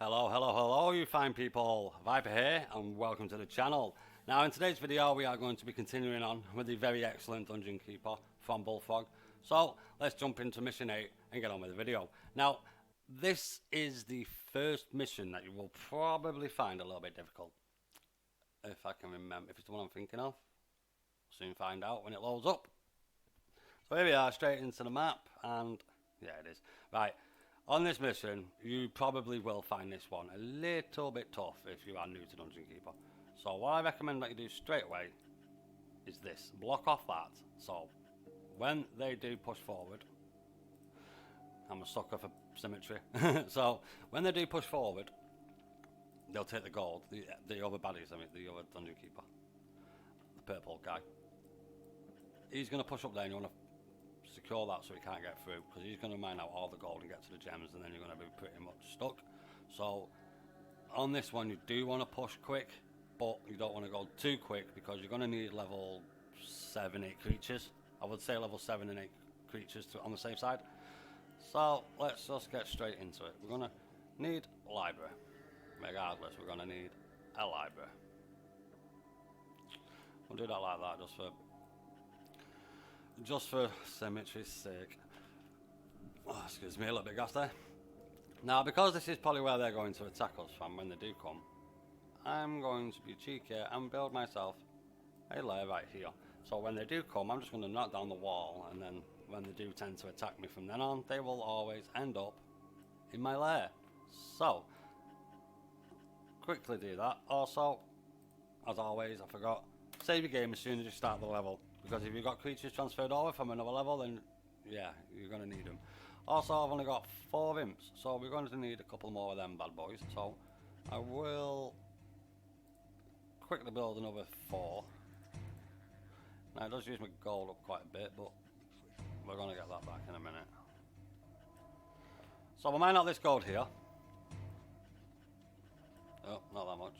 Hello, hello, hello, you fine people. Viper here, and welcome to the channel. Now, in today's video, we are going to be continuing on with the very excellent Dungeon Keeper from Bullfrog. So, let's jump into Mission 8 and get on with the video. Now, this is the first mission that you will probably find a little bit difficult. If I can remember, if it's the one I'm thinking of. Soon find out when it loads up. So here we are, straight into the map, and yeah, it is. Right. On this mission, you probably will find this one a little bit tough if you are new to Dungeon Keeper. So what I recommend that you do straight away is this. Block off that. So when they do push forward, I'm a sucker for symmetry. So when they do push forward, they'll take the gold, the other baddies, I mean the other Dungeon Keeper, the purple guy. He's going to push up there and you want to secure that so he can't get through, because he's going to mine out all the gold and get to the gems, and then you're going to be pretty much stuck. So on this one you do want to push quick, but you don't want to go too quick because you're going to need level 7, 8 creatures. I would say level 7 and 8 creatures on the safe side. So let's just get straight into it. We're going to need a library. Regardless, we're going to need a library. We'll do that like that just for symmetry's sake. Oh, excuse me, a little bit gas there. Now, because this is probably where they're going to attack us from when they do come, I'm going to be cheeky and build myself a lair right here. So when they do come, I'm just going to knock down the wall, and then when they do tend to attack me from then on, they will always end up in my lair. So, quickly do that. Also, as always, I forgot, save your game as soon as you start the level. Because if you've got creatures transferred over from another level, then yeah, you're going to need them. Also, I've only got 4 imps, so we're going to need a couple more of them bad boys. So I will quickly build another 4. Now it does use my gold up quite a bit, but we're going to get that back in a minute. So we'll mine out this gold here. Oh, not that much.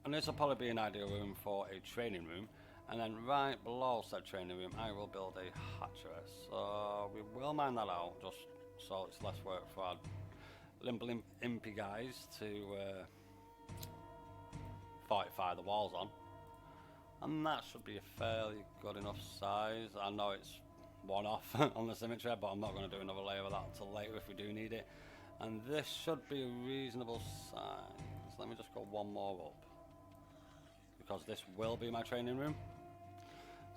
And this will probably be an ideal room for a training room. And then right below said training room, I will build a hatchery. So we will mine that out, just so it's less work for our limble impy guys to fortify the walls on. And that should be a fairly good enough size. I know it's one off on the symmetry, but I'm not going to do another layer of that until later if we do need it. And this should be a reasonable size. Let me just go one more up, because this will be my training room.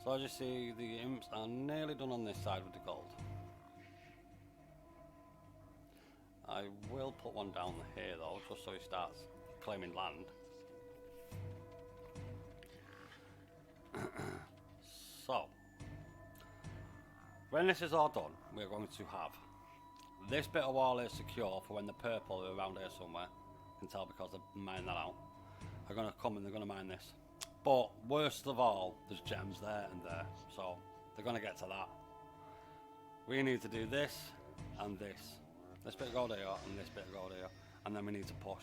So as you see, the imps are nearly done on this side with the gold. I will put one down here though, just so he starts claiming land. So, when this is all done, we're going to have this bit of wall is secure for when the purple are around here somewhere. You can tell because they're mining that out. They're going to come and they're going to mine this. But worst of all, there's gems there and there, so they're going to get to that. We need to do this and this. This bit of gold here and this bit of gold here, and then we need to push.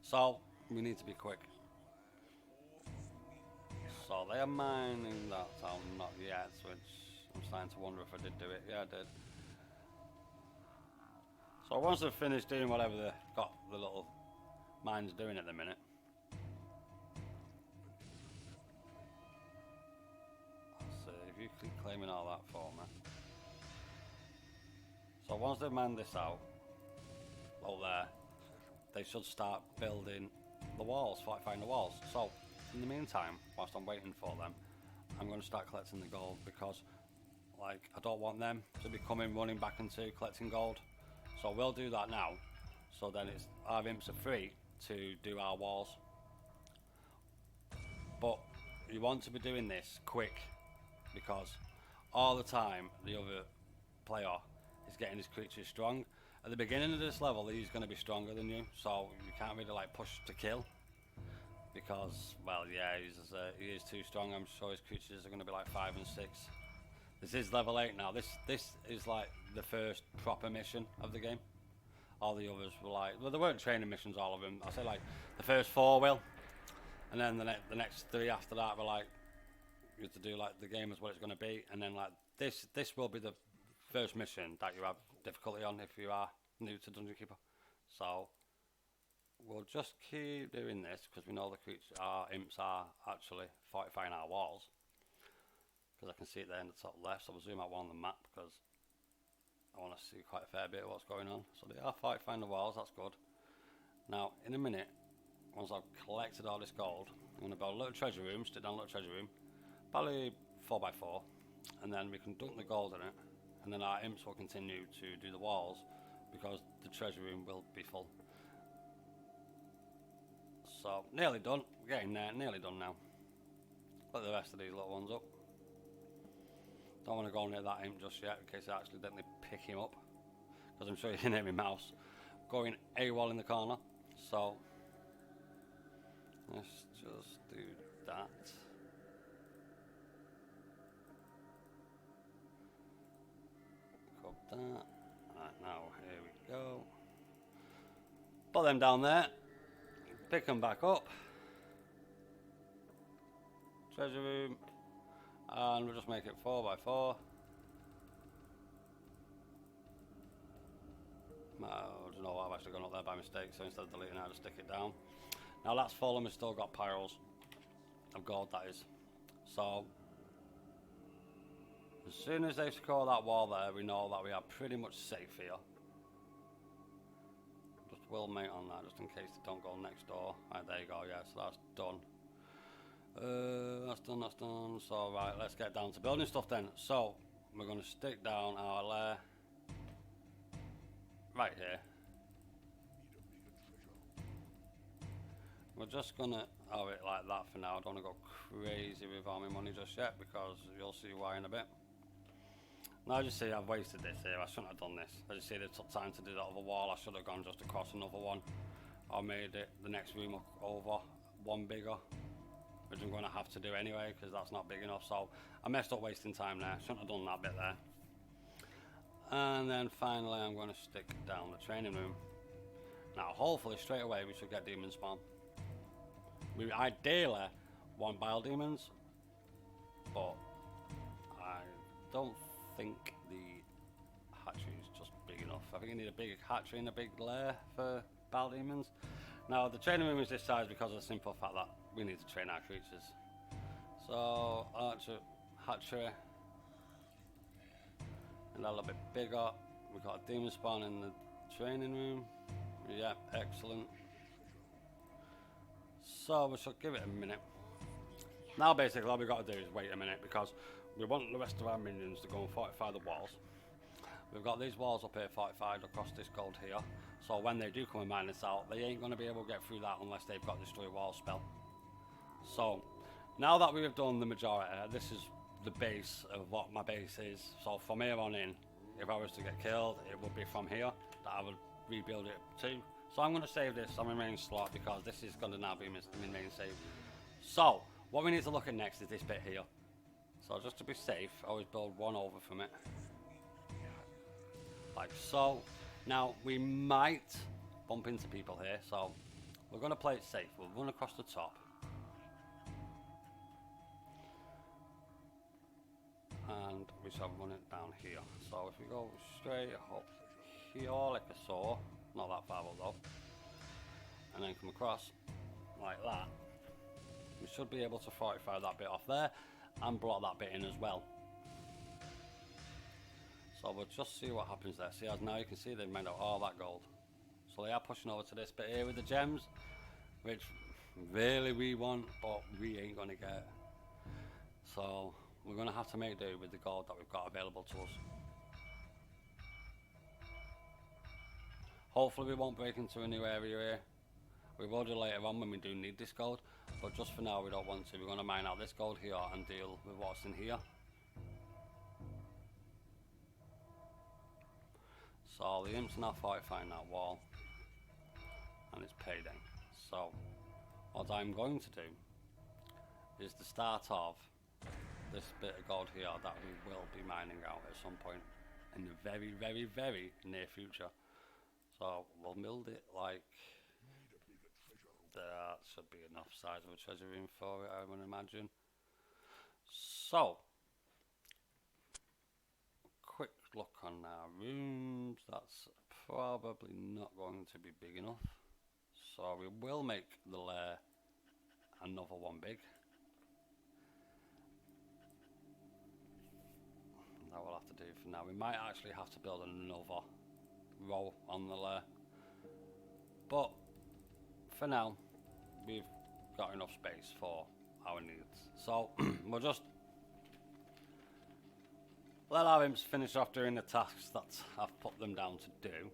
So we need to be quick. So they are mining that town, not yet, which I'm starting to wonder if I did do it. Yeah, I did. So once they've finished doing whatever they've got the little mines doing at the minute, you keep claiming all that for me. So once they've mined this out, there, they should start building the walls, fortifying the walls. So in the meantime, whilst I'm waiting for them, I'm going to start collecting the gold, because like I don't want them to be running back into collecting gold. So we'll do that now, so then it's our imps are free to do our walls. But you want to be doing this quick, because all the time the other player is getting his creatures strong. At the beginning of this level, he's going to be stronger than you, so you can't really like push to kill, because well, yeah, he is too strong. I'm sure his creatures are going to be like 5 and 6. This is level 8 now. This is like the first proper mission of the game. All the others were like, well, they weren't training missions, all of them. I say like the first 4 will, and then the next 3 after that were like, you have to do like the game is what it's going to be, and then like this will be the first mission that you have difficulty on if you are new to Dungeon Keeper. So we'll just keep doing this because we know the creatures, our imps are actually fortifying our walls. Because I can see it there in the top left, so we'll zoom out one on the map because I want to see quite a fair bit of what's going on. So they are fortifying the walls, that's good. Now, in a minute, once I've collected all this gold, I'm going to build a little treasure room, stick down a little treasure room, probably 4x4, and then we can dunk the gold in it, and then our imps will continue to do the walls because the treasure room will be full. So, nearly done, we're getting there, nearly done now. Let the rest of these little ones up. Don't want to go near that imp just yet in case I accidentally pick him up, because I'm sure you can hear my mouse going AWOL in the corner. So let's just do that. Grab that. Right, now here we go. Put them down there. Pick them back up. Treasure room. And we'll just make it 4x4. I don't know, I've actually gone up there by mistake, so instead of deleting it, I'll just stick it down. Now that's full and we've still got piles of gold, that is. So as soon as they score that wall there, we know that we are pretty much safe here. Just will mate on that just in case they don't go next door. Right, there you go, yeah, so that's done. That's done. So right, let's get down to building stuff then. So we're going to stick down our lair right here. We're just going to have it like that for now. I don't want to go crazy with all my money just yet because you'll see why in a bit. Now I just see I've wasted this here. I shouldn't have done this. I just see it took time to do that other wall. I should have gone just across another one, or made it the next room over one bigger, which I'm going to have to do anyway because that's not big enough. So I messed up wasting time there. Shouldn't have done that bit there. And then finally I'm going to stick down the training room. Now hopefully straight away we should get demon spawn. We ideally want bile demons, but I don't think the hatchery is just big enough. I think you need a big hatchery and a big lair for bile demons. Now the training room is this size because of the simple fact that we need to train our creatures. So hatchery and a little bit bigger. We've got a demon spawn in the training room. Yep, excellent. So we should give it a minute. Now basically all we've got to do is wait a minute because we want the rest of our minions to go and fortify the walls. We've got these walls up here fortified across this gold here. So when they do come and mine this out, they ain't going to be able to get through that unless they've got destroy wall spell. So now that we've done the majority, this is the base of what my base is. So from here on in, if I was to get killed, it would be from here that I would rebuild it to. So I'm going to save this on my main slot because this is going to now be my main save. So what we need to look at next is this bit here. So just to be safe, I always build one over from it, like so. Now we might bump into people here, so we're going to play it safe. We'll run across the top. And we shall run it down here. So if we go straight up here like a saw, not that far up though, and then come across like that, we should be able to fortify that bit off there and block that bit in as well. So we'll just see what happens there. See, as now you can see they've made out all that gold. So they are pushing over to this bit here with the gems, which really we want, but we ain't gonna get. So we're gonna have to make do with the gold that we've got available to us. Hopefully we won't break into a new area here. We will do later on when we do need this gold, but just for now we don't want to. We're going to mine out this gold here and deal with what's in here. So the imps are now fortifying that wall, and it's payday. So what I'm going to do is the start of this bit of gold here that we will be mining out at some point in the very, very, very near future. So we'll build it like that. Should be enough size of a treasure room for it, I would imagine. So quick look on our rooms. That's probably not going to be big enough. So we will make the lair another one big. That we'll have to do for now. We might actually have to build another row on the lair. But for now, we've got enough space for our needs. So we'll just let our imps finish off doing the tasks that I've put them down to do.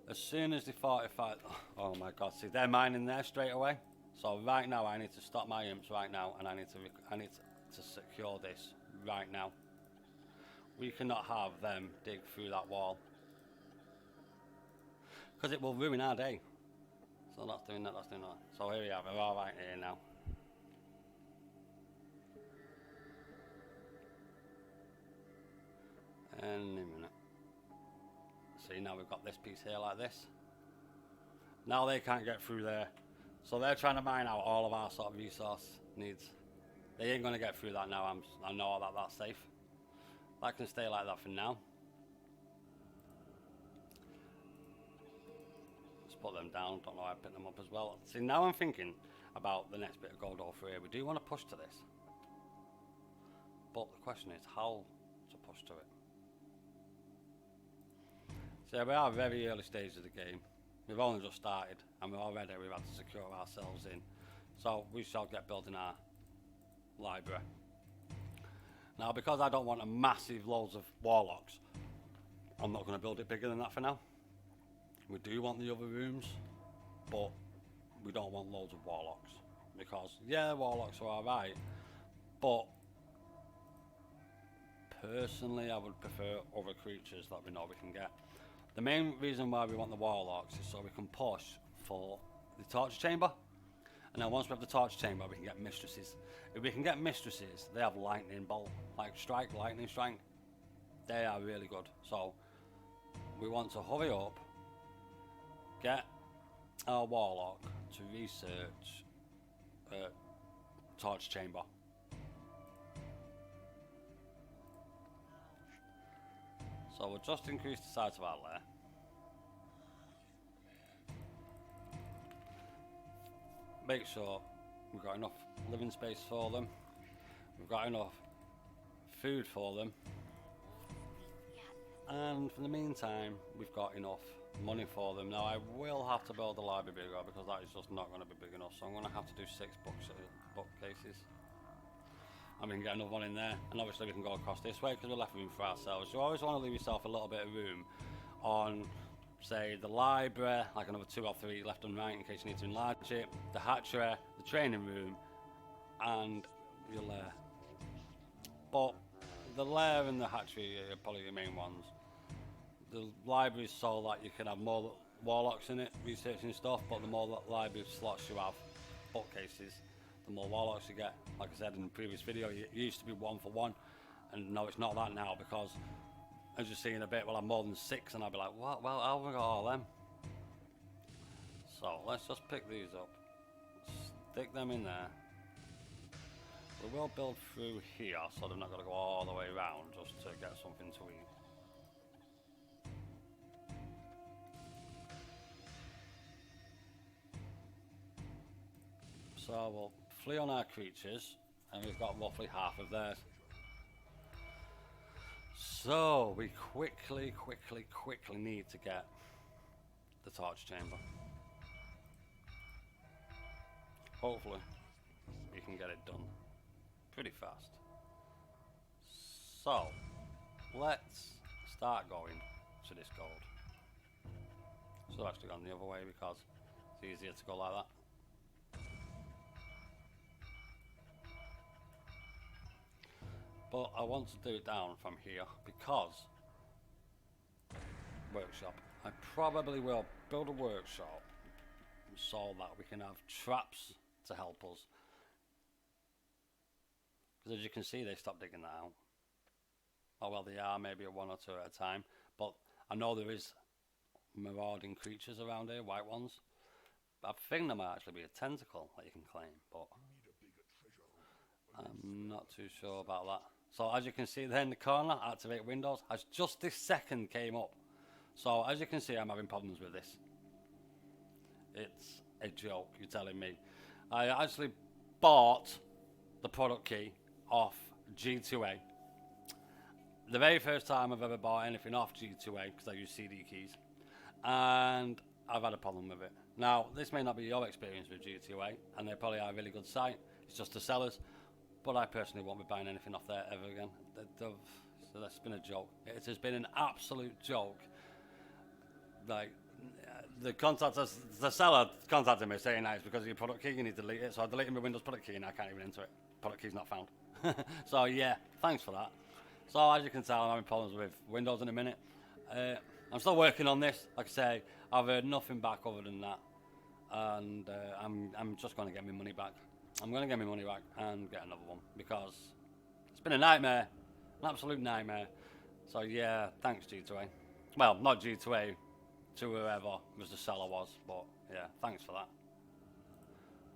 As soon as they fortify, oh my god, see they're mining there straight away. So right now I need to stop my imps right now, and I need to secure this right now. We cannot have them dig through that wall, because it will ruin our day. So that's doing that, that's doing that. So here we are, we're all right here now. And a minute. See, now we've got this piece here like this. Now they can't get through there. So they're trying to mine out all of our sort of resource needs. They ain't going to get through that now. I know that that's safe. That can stay like that for now. Let's put them down. Don't know how I pick them up as well. See, now I'm thinking about the next bit of gold over here. We do want to push to this. But the question is how to push to it. So we are very early stages of the game. We've only just started, and we've had to secure ourselves in. So we shall get building our library. Now, because I don't want a massive loads of warlocks, I'm not going to build it bigger than that for now. We do want the other rooms, but we don't want loads of warlocks. Because, yeah, warlocks are alright, but personally I would prefer other creatures that we know we can get. The main reason why we want the warlocks is so we can push for the torch chamber. And then once we have the torch chamber, we can get mistresses. If we can get mistresses, they have lightning bolt, like strike, lightning strike. They are really good. So we want to hurry up, get our warlock to research torch chamber. So we'll just increase the size of our lair. Make sure we've got enough living space for them. We've got enough food for them. And for the meantime, we've got enough money for them. Now I will have to build the library bigger because that is just not going to be big enough. So I'm going to have to do 6 bookcases. And we can get another one in there, and obviously we can go across this way because we're left room for ourselves. You always want to leave yourself a little bit of room on, say, the library, like another 2 or 3 left and right in case you need to enlarge it, the hatchery, the training room, and your lair. But the lair and the hatchery are probably the main ones. The library is so that you can have more warlocks in it, researching stuff, but the more library slots you have, bookcases, the more warlocks you get. Like I said in the previous video, it used to be 1 for 1, and no, it's not that now, because as you see in a bit, we'll have more than 6, and I'll be like, what? Well, how have we got all them? So let's just pick these up, stick them in there. We will build through here, so they're not going to go all the way around just to get something to eat. So we'll flee on our creatures, and we've got roughly half of theirs. So we quickly need to get the torch chamber. Hopefully we can get it done pretty fast. So let's start going to this gold. So I've actually gone the other way because it's easier to go like that. But I want to do it down from here because workshop. I probably will build a workshop so that we can have traps to help us. Because as you can see, they stopped digging that out. Oh well, they are maybe 1 or 2 at a time. But I know there is marauding creatures around here, white ones. I think there might actually be a tentacle that you can claim, but I'm not too sure about that. So as you can see there in the corner, activate Windows has just this second came up. So as you can see, I'm having problems with this. It's a joke, you're telling me. I actually bought the product key off G2A. The very first time I've ever bought anything off G2A, because I use CD keys, and I've had a problem with it. Now, this may not be your experience with G2A, and they probably are a really good site. It's just the sellers, but I personally won't be buying anything off there ever again. So that's been a joke. It has been an absolute joke. Like, the seller contacted me saying that it's because of your product key, you need to delete it. So I deleted my Windows product key and I can't even enter it. Product key's not found. So yeah, thanks for that. So as you can tell, I'm having problems with Windows in a minute. I'm still working on this. Like I say, I've heard nothing back other than that. And I'm just going to get my money back. I'm going to get my money back and get another one because it's been a nightmare, an absolute nightmare. So yeah, thanks G2A. Well, not G2A, to whoever was the seller was, but yeah, thanks for that.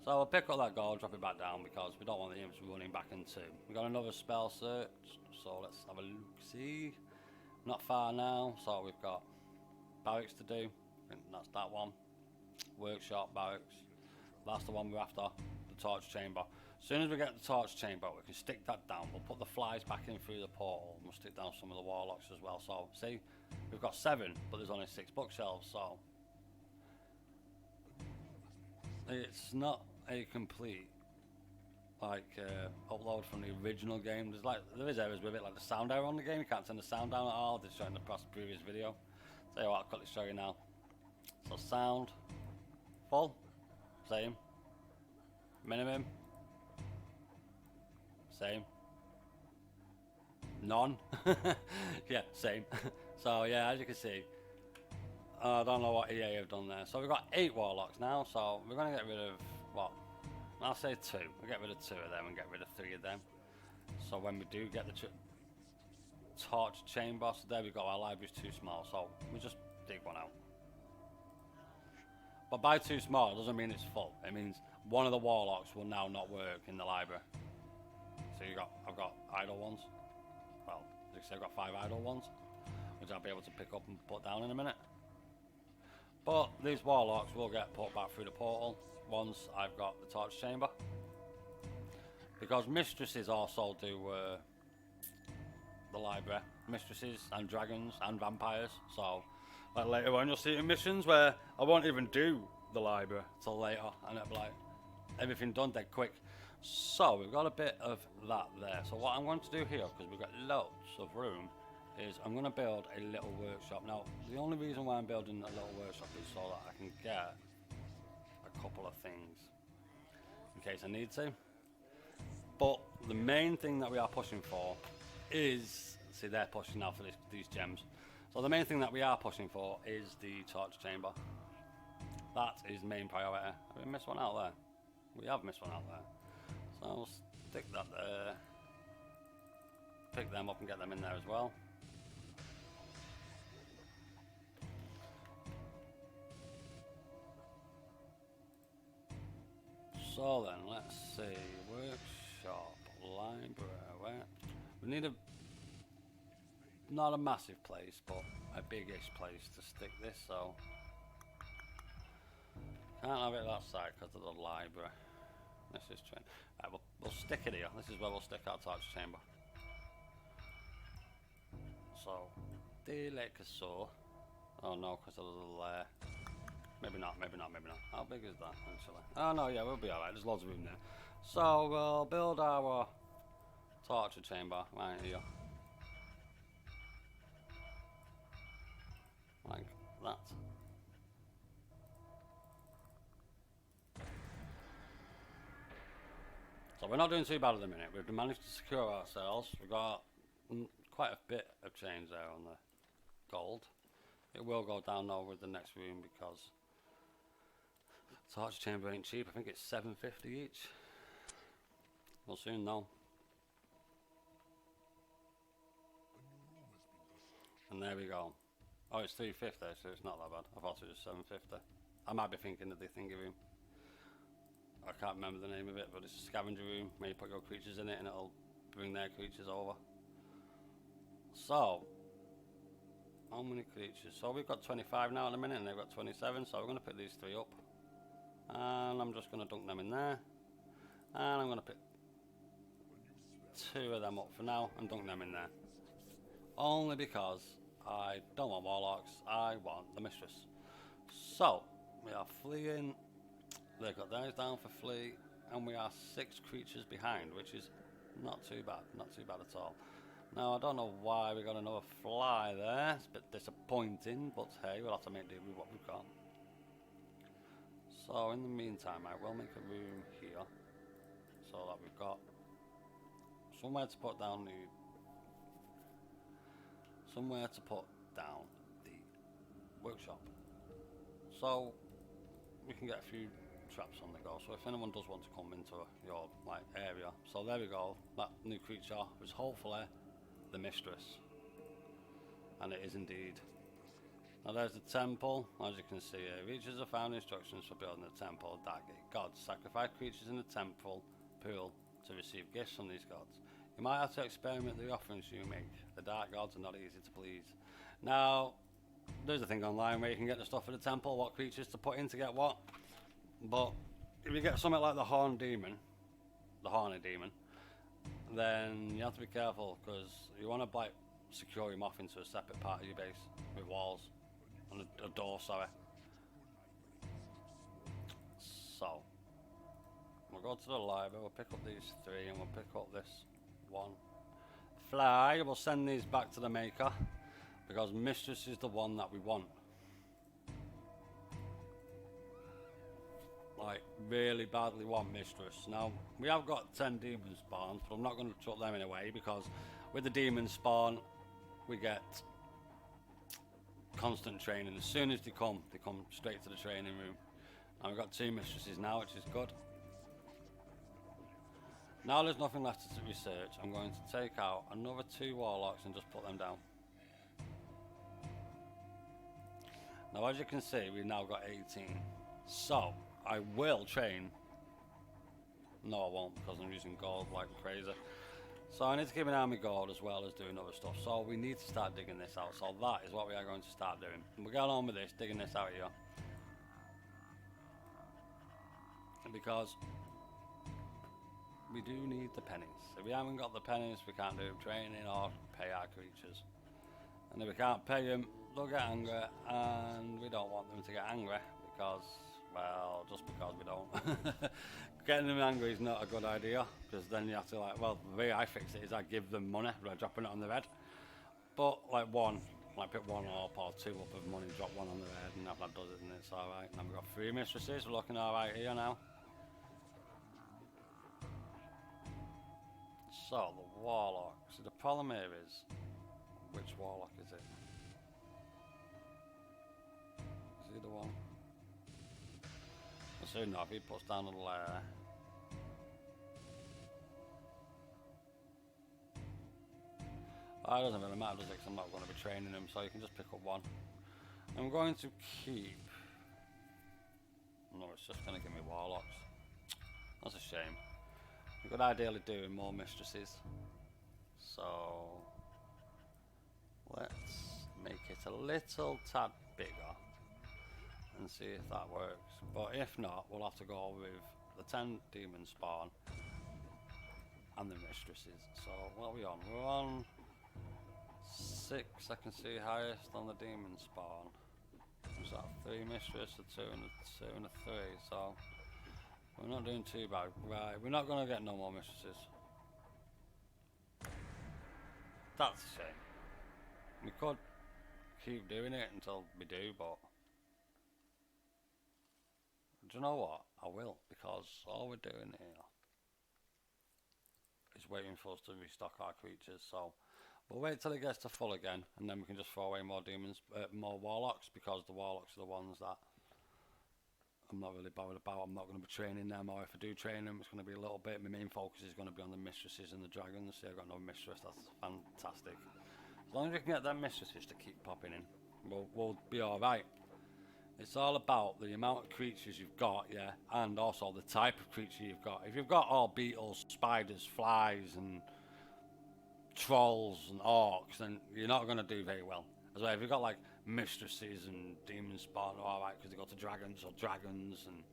So I'll pick up that gold, drop it back down because we don't want the imps running back into. We've got another spell search, so let's have a look. See, not far now, so we've got barracks to do. I think that's that one. Workshop, barracks. That's the one we're after, the torch chamber. As soon as we get the torch chamber, we can stick that down. We'll put the flies back in through the portal, and we'll stick down some of the warlocks as well. So see, we've got 7, but there's only 6 bookshelves, so it's not a complete upload from the original game. There is errors with it, like the sound error on the game. You can't turn the sound down at all. This showing the previous video. Tell you what, I'll quickly show you now. So sound full, same. Minimum, same. None. Yeah, same. So yeah, as you can see, I don't know what EA have done there. So we've got 8 warlocks now, so we're going to get rid of, what? I'll say 2. We'll get rid of 2 of them and get rid of 3 of them. So when we do get the torch chamber, so there we go, our library's too small, so we just dig one out. But by too small, it doesn't mean it's full. It means one of the warlocks will now not work in the library. So I've got idle ones. Well, as I say, I've got 5 idle ones, which I'll be able to pick up and put down in a minute. But these warlocks will get put back through the portal once I've got the torch chamber. Because mistresses also do the library. Mistresses and dragons and vampires. So like later on you'll see in missions where I won't even do the library till later, and it'll be like everything done dead quick. So we've got a bit of that there. So what I'm going to do here, because we've got loads of room, is I'm going to build a little workshop. Now the only reason why I'm building a little workshop is so that I can get a couple of things in case I need to. But the main thing that we are pushing for is, see, they're pushing now for these gems. So the main thing that we are pushing for is the torch chamber. That is main priority. Have we missed one out there? We have missed one out there. So I'll stick that there. Pick them up and get them in there as well. So then, let's see. Workshop, library. We need not a massive place, but a big-ish place to stick this, so can't have it that side because of the library. This is true. Right, we'll stick it here. This is where we'll stick our torch chamber. So, like so. Oh no, because of the lair. Maybe not. How big is that actually? Oh no, yeah, we'll be alright. There's loads of room there. So we'll build our torture chamber right here. Like that. So we're not doing too bad at the minute. We've managed to secure ourselves. We've got quite a bit of change there on the gold. It will go down though with the next room because torch chamber ain't cheap. I think it's $7.50 each. We'll soon know. And there we go. Oh, it's $3.50, so it's not that bad. I thought it was $7.50. I might be thinking of the thingy room. I can't remember the name of it, but it's a scavenger room where you put your creatures in it and it'll bring their creatures over. So, how many creatures? So we've got 25 now in a minute and they've got 27, so we're going to pick these 3 up. And I'm just going to dunk them in there. And I'm going to pick 2 of them up for now and dunk them in there. Only because I don't want warlocks, I want the mistress. So, we are fleeing. They've got theirs down for flee. And we are 6 creatures behind, which is not too bad. Not too bad at all. Now, I don't know why we got another fly there. It's a bit disappointing, but hey, we'll have to make do with what we've got. So, in the meantime, I will make a room here so that we've got somewhere to put down the workshop. So, we can get a few traps on the go. So, if anyone does want to come into your area, so there we go. That new creature was hopefully the mistress, and it is indeed. Now there's the temple, as you can see here. Creatures have found instructions for building the temple of Dark Gate gods. Sacrifice creatures in the temple pool to receive gifts from these gods. You might have to experiment the offerings you make. The dark gods are not easy to please. Now, there's a thing online where you can get the stuff for the temple, what creatures to put in to get what. But if you get something like the horny demon, then you have to be careful because you want to secure him off into a separate part of your base with walls and a door, sorry. So we'll go to the library, we'll pick up these 3 and we'll pick up this 1 fly. We'll send these back to the maker because mistress is the one that we want. Like, really badly want mistress. Now, we have got 10 demon spawns, but I'm not going to chuck them in a way because with the demon spawn, we get constant training. As soon as they come straight to the training room. And we've got 2 mistresses now, which is good. Now there's nothing left to research. I'm going to take out another 2 warlocks and just put them down. Now, as you can see, we've now got 18. So, I will train. No, I won't because I'm using gold like crazy. So I need to keep an army gold as well as doing other stuff. So we need to start digging this out. So that is what we are going to start doing. And we're going on with this, digging this out here. Because we do need the pennies. If we haven't got the pennies, we can't do training or pay our creatures. And if we can't pay them, they'll get angry. And we don't want them to get angry because... well, just because we don't. Getting them angry is not a good idea, because then you have to well, the way I fix it is I give them money by dropping it on their head. But pick 1 up or 2 up of money, drop 1 on their head, and that does it, and it's alright. Now we've got 3 mistresses, we're looking alright here now. So, the warlock. So the problem here is, which warlock is it? Is he the one? Soon enough, he puts down a lair. It doesn't really matter, does it? Because I'm not going to be training him, so you can just pick up 1. I'm going to keep... no, it's just going to give me warlocks. That's a shame. We could ideally do more mistresses. So... let's make it a little tad bigger. And see if that works. But if not, we'll have to go with the 10 demon spawn and the mistresses. So what are we on? We're on 6. I can see highest on the demon spawn. Is that 3 mistress, a 2 and a 2 and a 3? So we're not doing too bad. Right, we're not going to get no more mistresses. That's a shame. We could keep doing it until we do, but do you know what? I will, because all we're doing here is waiting for us to restock our creatures. So we'll wait till it gets to full again, and then we can just throw away more demons, more warlocks, because the warlocks are the ones that I'm not really bothered about. I'm not going to be training them, or if I do train them, it's going to be a little bit. My main focus is going to be on the mistresses and the dragons. See, I've got no mistress. That's fantastic. As long as we can get them mistresses to keep popping in, we'll be all right. It's all about the amount of creatures you've got, yeah, and also the type of creature you've got. If you've got all beetles, spiders, flies, and trolls and orcs, then you're not going to do very well. As well, if you've got like mistresses and demon spawn, alright, because they go to dragons, and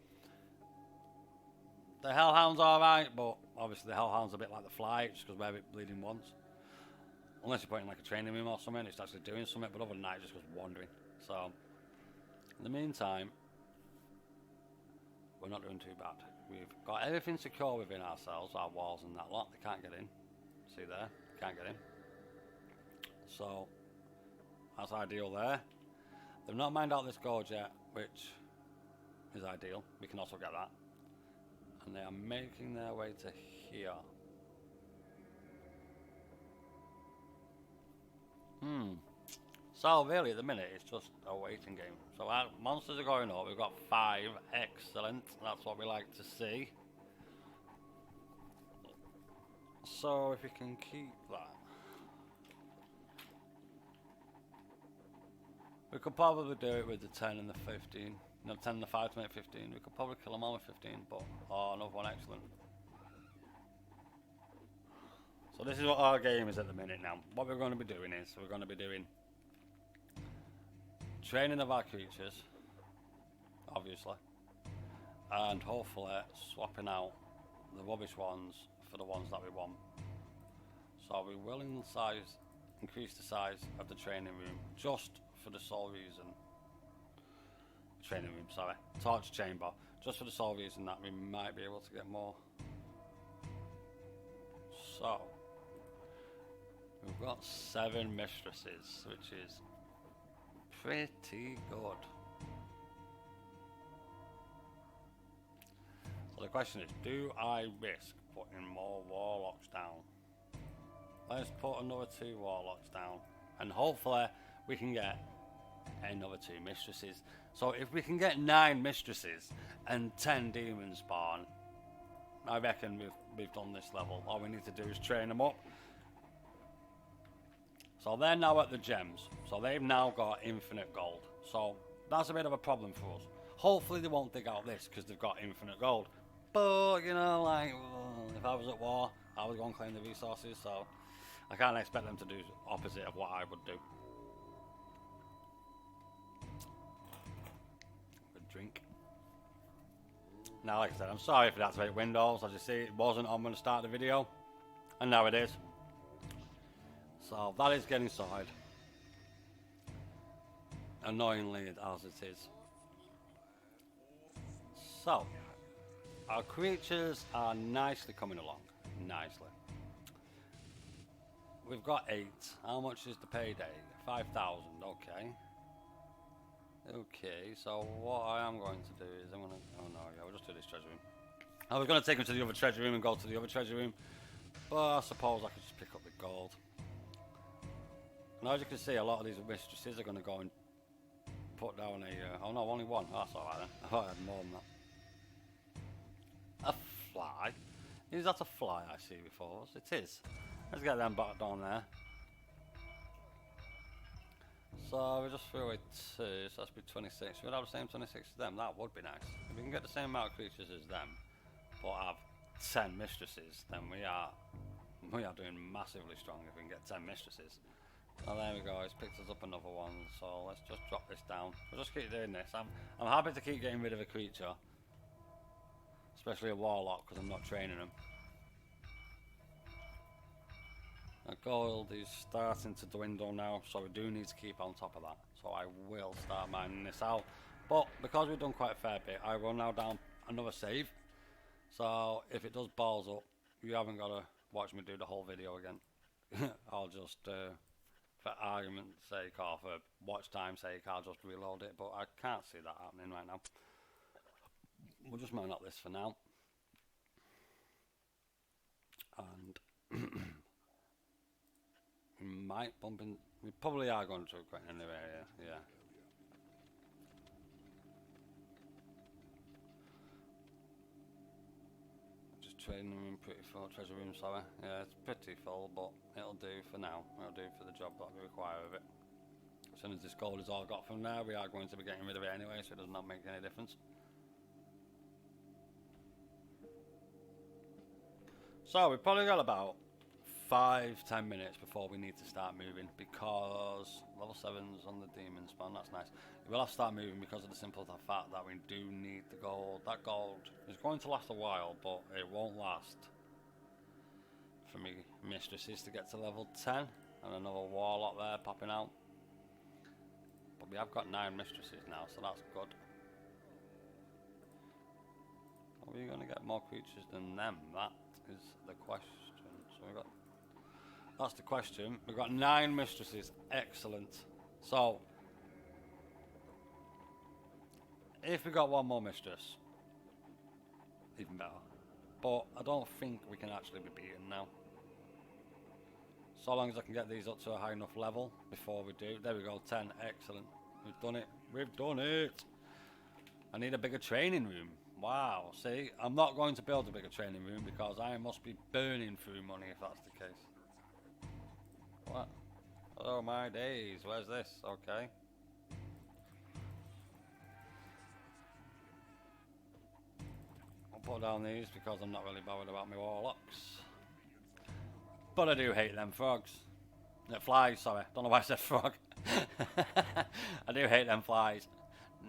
the hellhound's alright, but obviously the hellhound's a bit like the fly, just because we're a bit bleeding once. Unless you're putting like a training room or something, it's actually doing something, but other than that, it just goes wandering. So, in the meantime, we're not doing too bad. We've got everything secure within ourselves, our walls and that lot. They can't get in. See there? Can't get in. So, that's ideal there. They've not mined out this gorge yet, which is ideal. We can also get that. And they are making their way to here. So really at the minute it's just a waiting game. So our monsters are going up, we've got 5, excellent, that's what we like to see. So if we can keep that. We could probably do it with the 10 and the 15. No, 10 and the 5 to make 15. We could probably kill them all with 15, but oh, another one, excellent. So this is what our game is at the minute now. What we're going to be doing is, we're going to be doing training of our creatures, obviously, and hopefully swapping out the rubbish ones for the ones that we want. So we will increase the size of the training room just for the sole reason, torch chamber, just for the sole reason that we might be able to get more. So we've got 7 mistresses, which is pretty good. So the question is, do I risk putting more warlocks down? Let's put another 2 warlocks down, and hopefully we can get another 2 mistresses. So if we can get 9 mistresses and 10 demon spawn, I reckon we've done this level. All we need to do is train them up. So they're now at the gems, so they've now got infinite gold. So that's a bit of a problem for us. Hopefully they won't dig out this because they've got infinite gold. But, you know, like, if I was at war, I would go and claim the resources, so I can't expect them to do opposite of what I would do. Good drink. Now, like I said, I'm sorry for that to Windows. As you see, it wasn't on when I started the video, and now it is. So that is getting sorted. Annoyingly as it is. So, our creatures are nicely coming along. Nicely. We've got 8. How much is the payday? 5,000. Okay. Okay, so what I am going to do is I'm going to... Oh no, yeah, we'll just do this treasure room. I was going to take him to the other treasure room and go to the other treasure room. But I suppose I could just pick up the gold. Now, as you can see, a lot of these mistresses are going to go and put down a... oh no, only one. Oh, that's alright then. I thought I had more than that. A fly? Is that a fly I see before us? It is. Let's get them back down there. So we just threw away 2, so that's be 26. We'd have the same 26 as them. That would be nice. If we can get the same amount of creatures as them, but have 10 mistresses, then we are doing massively strong if we can get 10 mistresses. Oh, there we go, it's picked us up another one, so let's just drop this down. We'll just keep doing this. I'm happy to keep getting rid of a creature, especially a warlock, because I'm not training them. Our gold is starting to dwindle now, so we do need to keep on top of that. So I will start mining this out. But because we've done quite a fair bit, I will now down another save. So if it does balls up, you haven't got to watch me do the whole video again. I'll just... for argument's sake or for watch time's sake, I'll just reload it, but I can't see that happening right now. We'll just mine up this for now. And we might bump in, we probably are going to quite in the area, yeah. Just trading them in pretty full, treasure room, sorry. Yeah, it's pretty full, but it'll do for now. It'll do for the job that we require of it. As soon as this gold is all got from there, we are going to be getting rid of it anyway, so it does not make any difference. So we've probably got about 5-10 minutes before we need to start moving, because level 7's on the demon spawn. That's nice. We'll have to start moving because of the simple fact that we do need the gold. That gold is going to last a while, but it won't last for me mistresses to get to level 10, and another warlock there popping out. But we have got 9 mistresses now, so that's good. Are we going to get more creatures than them? That is the question. So we got. That's the question. We've got 9 mistresses. Excellent. So if we got one more mistress, even better. But I don't think we can actually be beaten now. So long as I can get these up to a high enough level before we do. There we go, 10. Excellent. We've done it. We've done it. I need a bigger training room. Wow. See, I'm not going to build a bigger training room because I must be burning through money if that's the case. What? Oh my days. Where's this? Okay. I'll put down these because I'm not really bothered about my warlocks. But I do hate them frogs. Flies, sorry. Don't know why I said frog. I do hate them flies.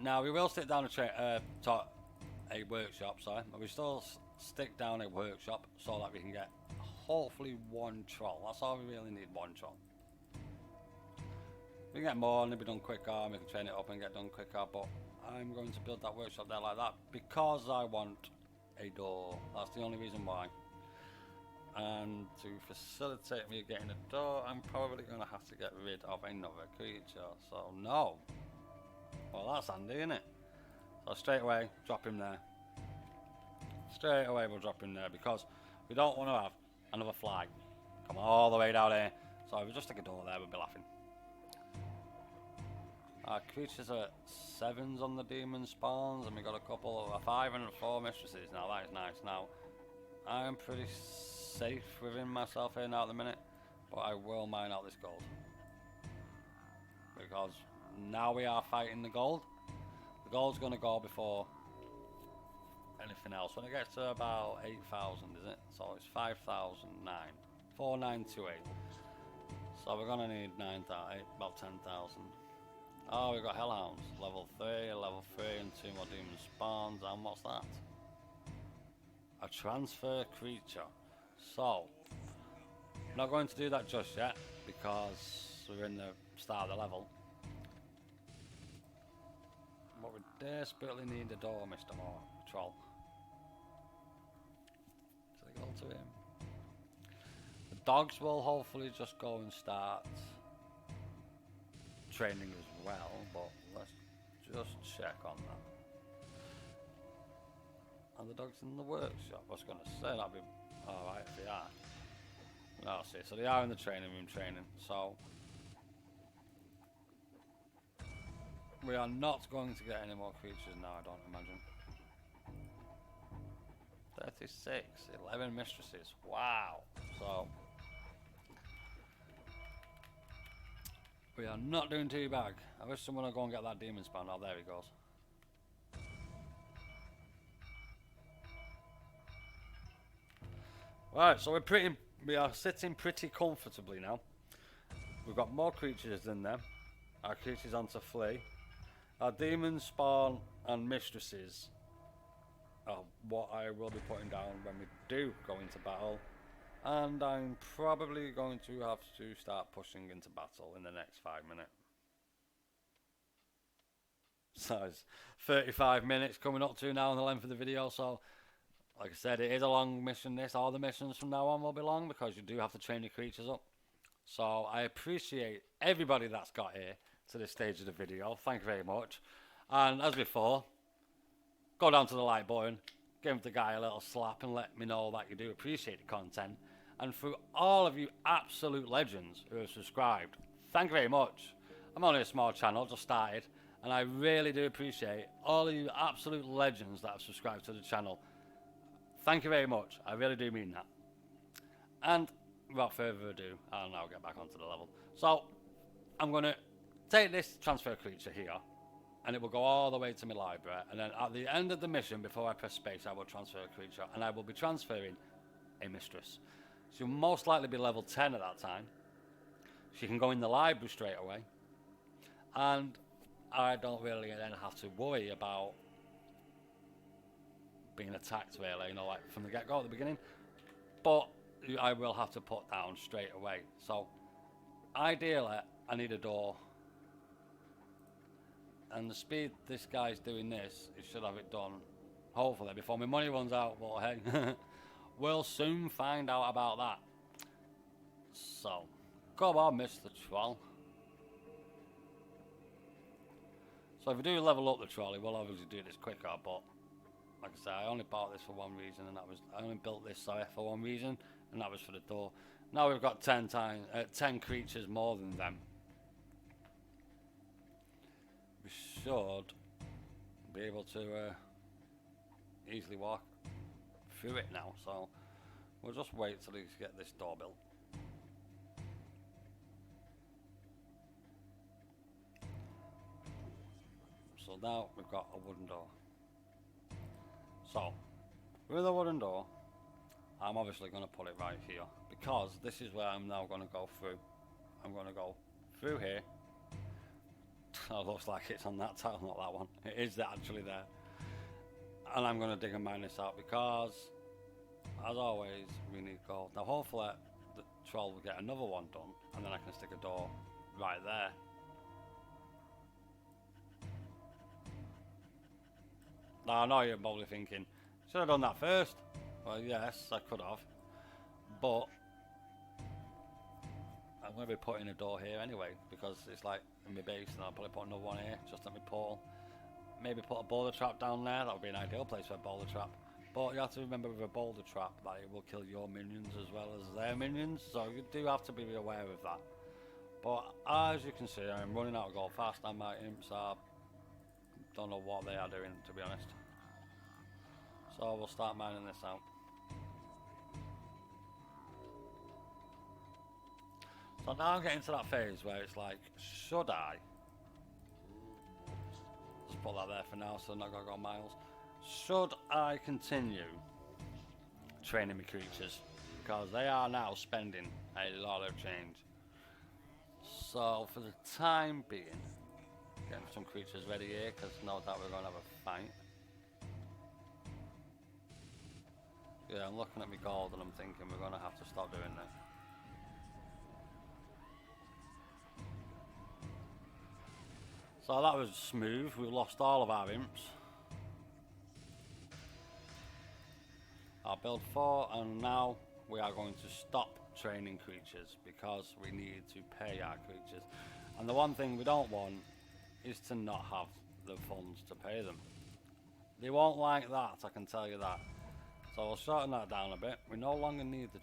Now, we will stick down a workshop, sorry. But we still stick down a workshop so that we can get hopefully 1 troll. That's all we really need, 1 troll. We can get more and it'll be done quicker, and we can train it up and get done quicker, but I'm going to build that workshop there like that because I want a door. That's the only reason why. And to facilitate me getting a door, I'm probably going to have to get rid of another creature. So no. Well, that's handy, isn't it? So straight away, drop him there. Straight away we'll drop him there because we don't want to have another fly come all the way down here. So if we just stick a door there, we'll be laughing. Our creatures are 7s on the demon spawns, and we got a couple of 5 and 4 mistresses. Now that is nice. Now I'm pretty safe within myself here now at the minute, but I will mine out this gold because now we are fighting the gold. The gold's going to go before anything else. When it gets to about 8,000, is it? So it's 5,009, 4,928. So we're going to need 9,000, about 10,000. Oh, we've got hellhounds, level 3, and 2 more demon spawns. And what's that? A transfer creature. So I'm not going to do that just yet because we're in the start of the level. But we desperately need a door, Mr. Moore. Troll. So they go to him. The dogs will hopefully just go and start training as well, but let's just check on that. Are the dogs in the workshop? I was going to say that'd be alright if they are. No, see, so they are in the training room training, so we are not going to get any more creatures now, I don't imagine. 36, 11 mistresses, wow. So we are not doing too bad. I wish someone would go and get that demon spawn. Oh, there he goes. Right, so we are sitting pretty comfortably now. We've got more creatures than them. Our creatures on to flee. Our demon spawn and mistresses are what I will be putting down when we do go into battle. And I'm probably going to have to start pushing into battle in the next 5 minutes. So it's 35 minutes coming up to now on the length of the video, so like I said, it is a long mission this. All the missions from now on will be long because you do have to train your creatures up. So I appreciate everybody that's got here to this stage of the video. Thank you very much. And as before, go down to the like button, give the guy a little slap and let me know that you do appreciate the content. And for all of you absolute legends who have subscribed, thank you very much. I'm only a small channel, just started, and I really do appreciate all of you absolute legends that have subscribed to the channel. Thank you very much. I really do mean that. And without further ado, I'll now get back onto the level. So I'm going to take this transfer creature here, and it will go all the way to my library, and then at the end of the mission, before I press space, I will transfer a creature, and I will be transferring a mistress. She'll most likely be level 10 at that time. She can go in the library straight away, and I don't really then have to worry about being attacked really, you know, like from the get-go at the beginning, but I will have to put down straight away. So ideally I need a door, and the speed this guy's doing this, he should have it done hopefully before my money runs out, but hey, we'll soon find out about that. So come on, Mr. Troll. So if we do level up the trolley, we'll obviously do this quicker, but like I said, I only bought this for one reason, and that was, I only built this, sorry, for one reason, and that was for the door. Now we've got 10 creatures more than them. We should be able to easily walk through it now, so we'll just wait till we get this door built. So now we've got a wooden door. So with a wooden door, I'm obviously going to put it right here, because this is where I'm now going to go through. I'm going to go through here. It looks like it's on that tile, not that one. It is actually there. And I'm going to dig and mine this out, because as always we need gold. Now hopefully the troll will get another one done, and then I can stick a door right there. Now I know you're probably thinking, should I have done that first? Well, yes, I could have, but I'm going to be putting a door here anyway, because it's like in my base, and I'll probably put another one here just at my portal. Maybe put a boulder trap down there. That would be an ideal place for a boulder trap, but you have to remember with a boulder trap that it will kill your minions as well as their minions, so you do have to be aware of that. But as you can see, I'm running out of gold fast, and my imps are, don't know what they are doing, to be honest. So we'll start mining this out. So now I'm getting to that phase where it's like, should I just put that there for now, so I'm not going to go miles. Should I continue training my creatures, because they are now spending a lot of change. So for the time being, getting some creatures ready here, because no doubt we're going to have a fight. Yeah, I'm looking at my gold and I'm thinking we're going to have to stop doing that. So that was smooth. We lost all of our imps. Our build 4, and now we are going to stop training creatures, because we need to pay our creatures. And the one thing we don't want is to not have the funds to pay them. They won't like that, I can tell you that. So we'll shorten that down a bit. We no longer need the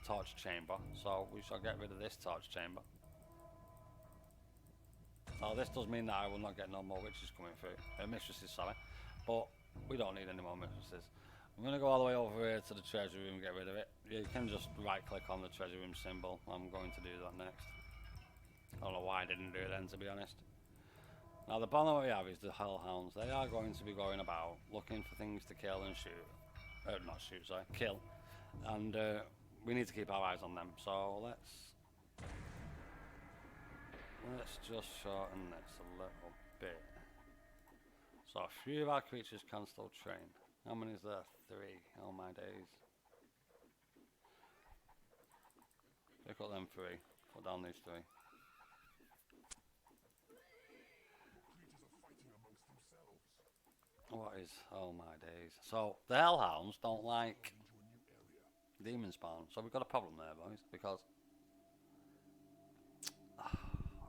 torch chamber, so we shall get rid of this torch chamber. So this does mean that I will not get no more witches coming through. Mistresses, sorry. But we don't need any more mistresses. I'm going to go all the way over here to the treasure room and get rid of it. You can just right click on the treasure room symbol. I'm going to do that next. I don't know why I didn't do it then, to be honest. Now the problem we have is the hellhounds. They are going to be going about looking for things to kill and shoot. Not shoot, sorry, kill. And we need to keep our eyes on them. So let's just shorten this a little bit. So a few of our creatures can still train. How many is there? 3. Oh my days. Pick up them 3. Put down these 3. What is? Oh my days. So the hellhounds don't like demon spawn. So we've got a problem there, boys, because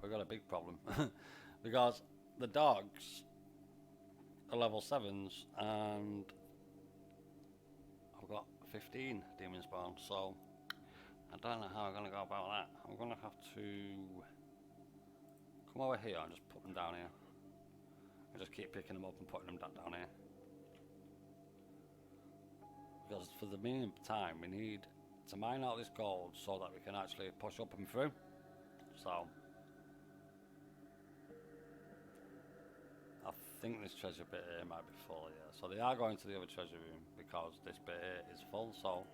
we've got a big problem. Because the dogs are level 7s and I've got 15 demon spawn. So I don't know how I'm going to go about that. I'm going to have to come over here and just put them down here. I just keep picking them up and putting them down here. Because for the meantime, we need to mine out this gold so that we can actually push up and through. So think this treasure bit here might be full, yeah. So they are going to the other treasure room because this bit here is full. So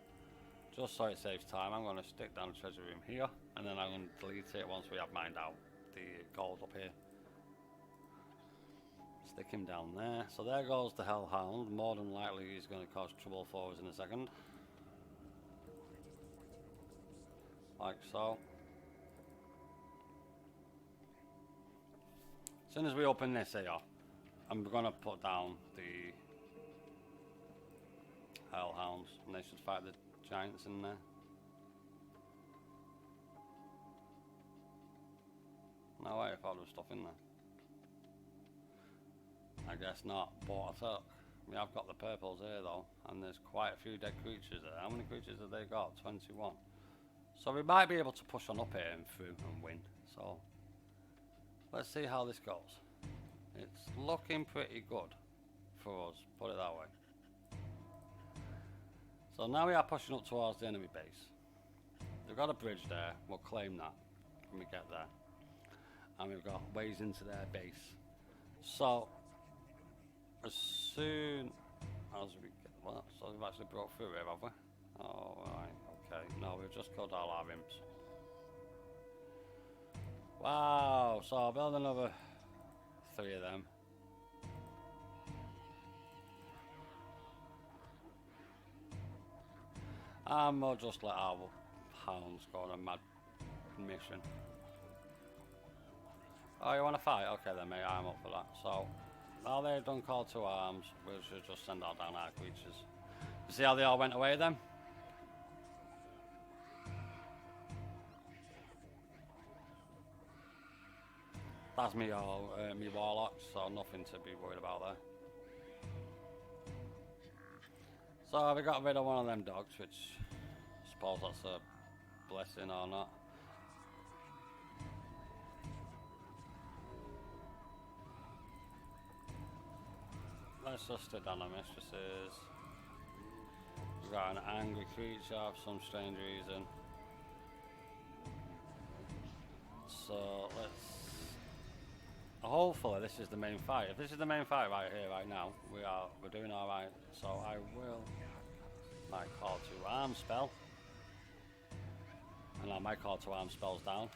just so it saves time, I'm going to stick down the treasure room here, and then I'm going to delete it once we have mined out the gold up here. Stick him down there. So there goes the hellhound. More than likely he's going to cause trouble for us in a second. Like so. As soon as we open this here, I'm going to put down the hellhounds, and they should fight the giants in there. No way, I thought there was stuff in there. I guess not, but I thought we have got the purples here though, and there's quite a few dead creatures there. How many creatures have they got? 21. So we might be able to push on up here and through and win. So let's see how this goes. It's looking pretty good for us, put it that way. So now we are pushing up towards the enemy base. They've got a bridge there, we'll claim that when we get there. And we've got ways into their base. So as soon as we get, well, so we've actually broke through here, have we? Oh, right, okay. No, we've just killed all our imps. Wow, so I'll build another 3 of them. And we'll just let our hounds go on a mad mission. Oh, you want to fight? Okay then, mate, I'm up for that. So, now they've done call to arms, we should just send out down our creatures. You see how they all went away then? That's me warlocks, so nothing to be worried about there. So we got rid of one of them dogs, which I suppose that's a blessing or not. Let's just stick down our mistresses. We've got an angry creature for some strange reason. So let's... Hopefully this is the main fight. If this is the main fight right here, right now, we're doing alright. So I will my call to arms spell. And now my call to arms spell's down.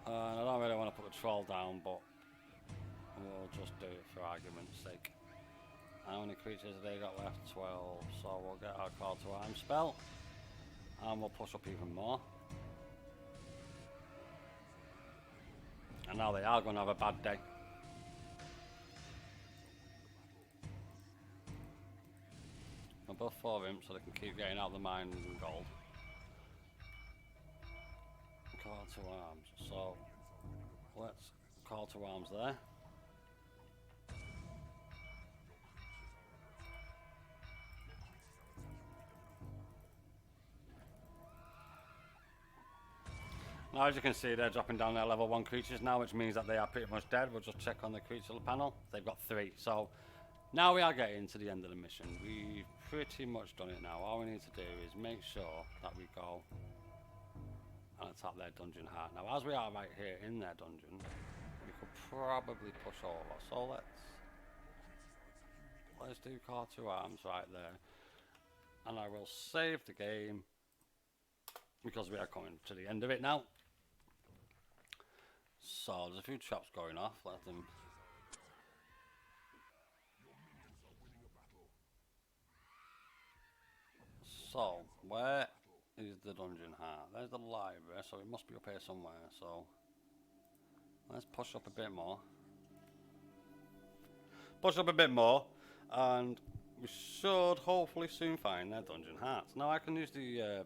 And I don't really want to put the troll down, but we'll just do it for argument's sake. How many creatures have they got left? 12. So we'll get our call to arms spell. And we'll push up even more. And now they are going to have a bad day. We'll build 4 imps so they can keep getting out the mines and gold. Call to arms. So let's call to arms there. Now as you can see, they're dropping down their level 1 creatures now, which means that they are pretty much dead. We'll just check on the creature panel. They've got 3. So now we are getting to the end of the mission. We've pretty much done it now. All we need to do is make sure that we go and attack their dungeon heart. Now as we are right here in their dungeon, we could probably push over. So let's do call to arms right there. And I will save the game because we are coming to the end of it now. So there's a few traps going off, let them. So where is the dungeon heart? There's the library, so it must be up here somewhere. So let's push up a bit more. Push up a bit more, and we should hopefully soon find their dungeon hearts. Now I can use the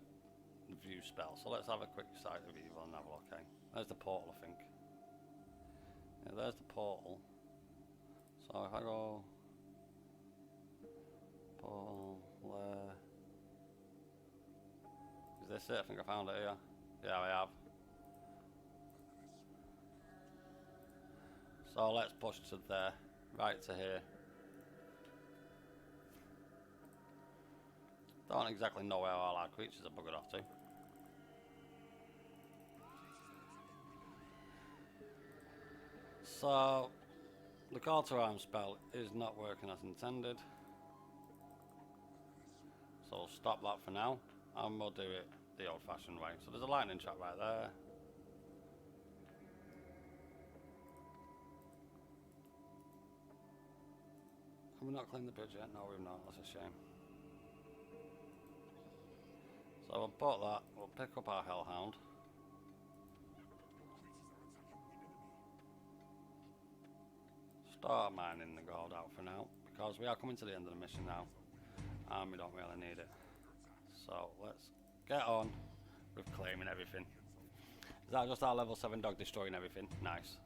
view spell, so let's have a quick sight of evil and have a look. Okay, there's the portal, I think. Yeah, there's the portal. So if I go portal there, is this it? I think I found it here. Yeah, I have. So let's push to there, right to here. Don't exactly know where all our creatures are buggered off to. So the call to arms spell is not working as intended. So we'll stop that for now, and we'll do it the old-fashioned way. So there's a lightning trap right there. Have we not cleaned the bridge yet? No, we've not. That's a shame. So we'll put that. We'll pick up our hellhound. Start mining the gold out for now, because we are coming to the end of the mission now, and we don't really need it. So let's get on with claiming everything. Is that just our level 7 dog destroying everything? Nice.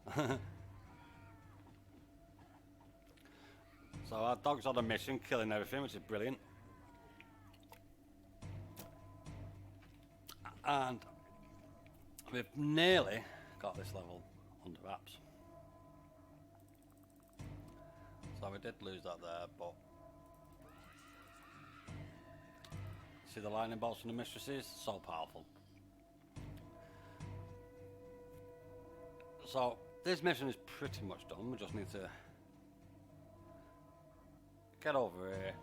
So our dog's on a mission, killing everything, which is brilliant. And we've nearly got this level under wraps. So we did lose that there, but see the lightning bolts from the mistresses? So powerful. So this mission is pretty much done. We just need to get over here.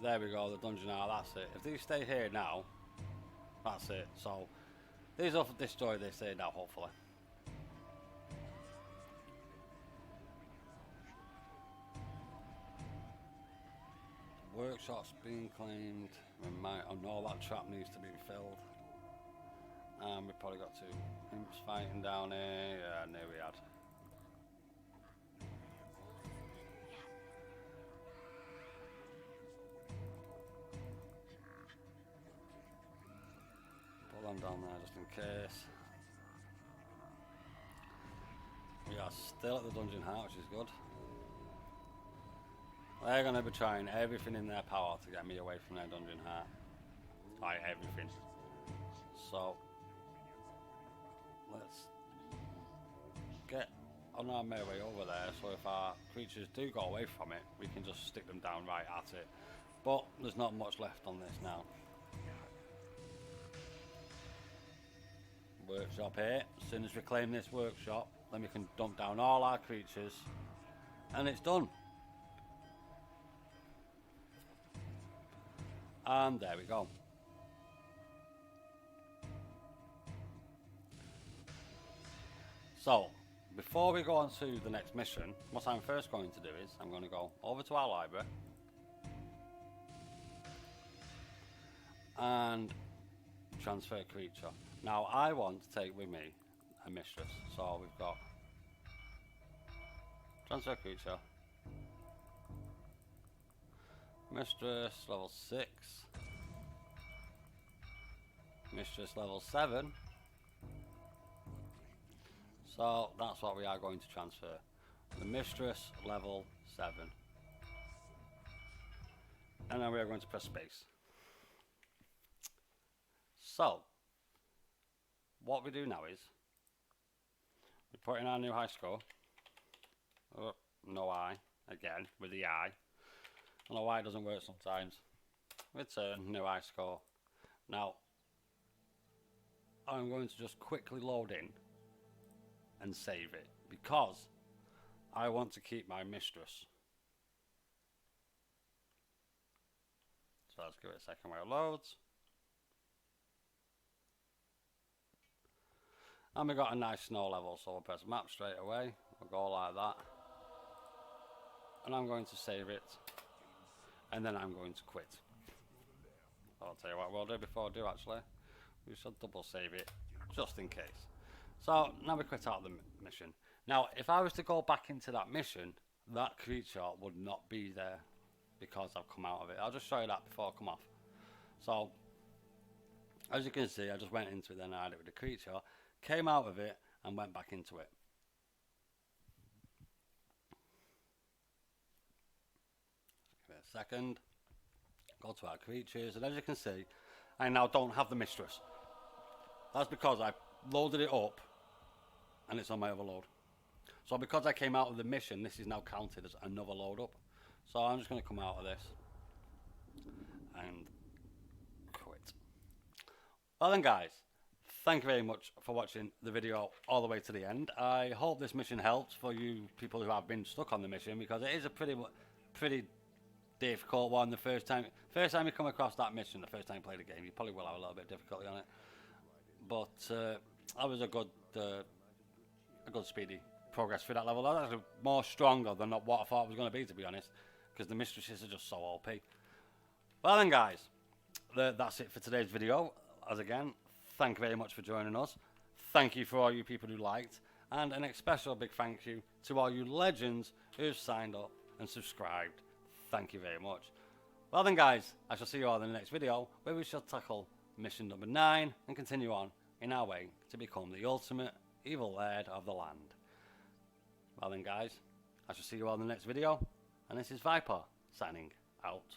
There we go, the dungeon out, that's it. If these stay here now, that's it. So these will destroy this here now, hopefully. Workshop's been claimed. We might, oh no, that trap needs to be filled. And we've probably got 2 imps fighting down here. Yeah, I knew we had. Put them down there just in case. We are still at the dungeon heart, which is good. They're going to be trying everything in their power to get me away from their dungeon heart. Like everything. So let's get on our merry way over there, so if our creatures do go away from it, we can just stick them down right at it. But there's not much left on this now. Workshop here. As soon as we claim this workshop, then we can dump down all our creatures, and it's done. And there we go. So, before we go on to the next mission, what I'm first going to do is, I'm going to go over to our library and transfer a creature. Now, I want to take with me a mistress, so we've got transfer creature, mistress level 6, mistress level 7. So that's what we are going to transfer. The mistress level 7. And then we are going to press space. So what we do now is we put in our new high score. Oh, no I again with the I. I don't know why it doesn't work sometimes. Return new high score. Now I'm going to just quickly load in and save it, because I want to keep my mistress. So let's give it a second while it loads. And we got a nice snow level, so we'll press map straight away. We'll go like that. And I'm going to save it. And then I'm going to quit. I'll tell you what we'll do before I do actually. We should double save it, just in case. So now we quit out of the mission. Now if I was to go back into that mission, that creature would not be there because I've come out of it. I'll just show you that before I come off. So as you can see, I just went into it, then I had it with the creature, came out of it and went back into it. Give it a second. Go to our creatures, and as you can see, I now don't have the mistress. That's because I loaded it up and it's on my overload. So because I came out of the mission, this is now counted as another load up. So I'm just going to come out of this and quit. Well then guys, thank you very much for watching the video all the way to the end. I hope this mission helped for you people who have been stuck on the mission, because it is a pretty difficult one. The first time you come across that mission, the first time you play the game, you probably will have a little bit of difficulty on it. But that was a good speedy progress through that level. That was actually more stronger than what I thought it was going to be, to be honest, because the mistresses are just so OP. Well then, guys, that's it for today's video. As again, thank you very much for joining us. Thank you for all you people who liked, and an especial big thank you to all you legends who've signed up and subscribed. Thank you very much. Well then, guys, I shall see you all in the next video, where we shall tackle mission number 9 and continue on in our way to become the ultimate evil laird of the land. Well then, guys, I shall see you all in the next video, and this is Viper signing out.